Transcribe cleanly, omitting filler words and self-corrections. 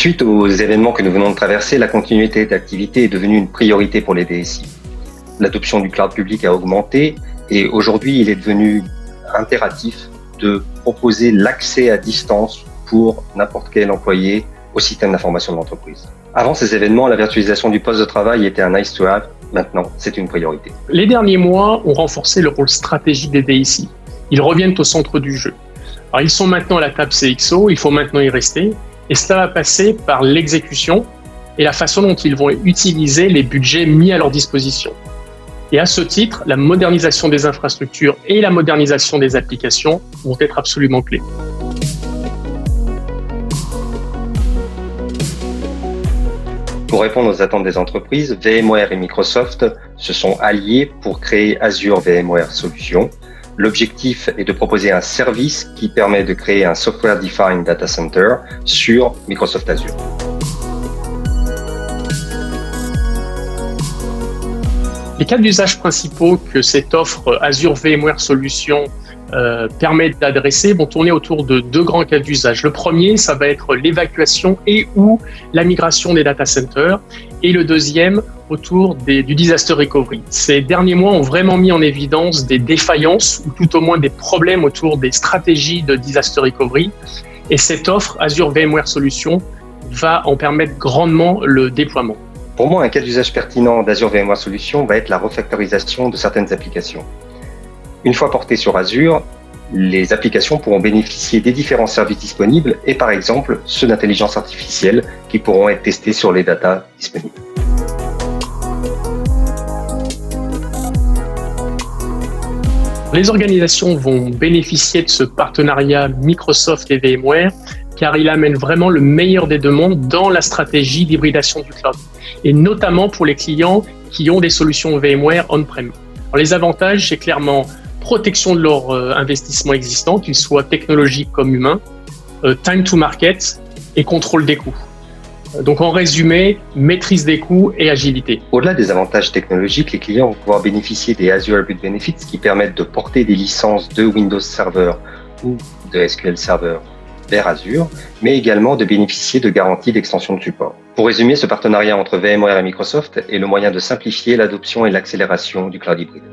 Suite aux événements que nous venons de traverser, la continuité d'activité est devenue une priorité pour les DSI. L'adoption du cloud public a augmenté et aujourd'hui, il est devenu impératif de proposer l'accès à distance pour n'importe quel employé au système d'information de l'entreprise. Avant ces événements, la virtualisation du poste de travail était un nice to have. Maintenant, c'est une priorité. Les derniers mois ont renforcé le rôle stratégique des DSI. Ils reviennent au centre du jeu. Alors, ils sont maintenant à la table CXO, il faut maintenant y rester. Et cela va passer par l'exécution et la façon dont ils vont utiliser les budgets mis à leur disposition. Et à ce titre, la modernisation des infrastructures et la modernisation des applications vont être absolument clés. Pour répondre aux attentes des entreprises, VMware et Microsoft se sont alliés pour créer Azure VMware Solutions. L'objectif est de proposer un service qui permet de créer un Software Defined Data Center sur Microsoft Azure. Les cas d'usage principaux que cette offre Azure VMware Solutions permet d'adresser vont tourner autour de deux grands cas d'usage. Le premier, ça va être l'évacuation et ou la migration des data centers. Et le deuxième, autour du disaster recovery. Ces derniers mois ont vraiment mis en évidence des défaillances ou tout au moins des problèmes autour des stratégies de disaster recovery. Et cette offre Azure VMware Solutions va en permettre grandement le déploiement. Pour moi, un cas d'usage pertinent d'Azure VMware Solutions va être la refactorisation de certaines applications. Une fois portées sur Azure, les applications pourront bénéficier des différents services disponibles et par exemple ceux d'intelligence artificielle qui pourront être testés sur les datas disponibles. Les organisations vont bénéficier de ce partenariat Microsoft et VMware car il amène vraiment le meilleur des deux mondes dans la stratégie d'hybridation du cloud et notamment pour les clients qui ont des solutions VMware on-prem. Alors, les avantages, c'est clairement protection de leur investissement existant, qu'il soit technologique comme humain, time to market et contrôle des coûts. Donc en résumé, maîtrise des coûts et agilité. Au-delà des avantages technologiques, les clients vont pouvoir bénéficier des Azure Hybrid Benefits qui permettent de porter des licences de Windows Server ou de SQL Server vers Azure, mais également de bénéficier de garanties d'extension de support. Pour résumer, ce partenariat entre VMware et Microsoft est le moyen de simplifier l'adoption et l'accélération du cloud hybride.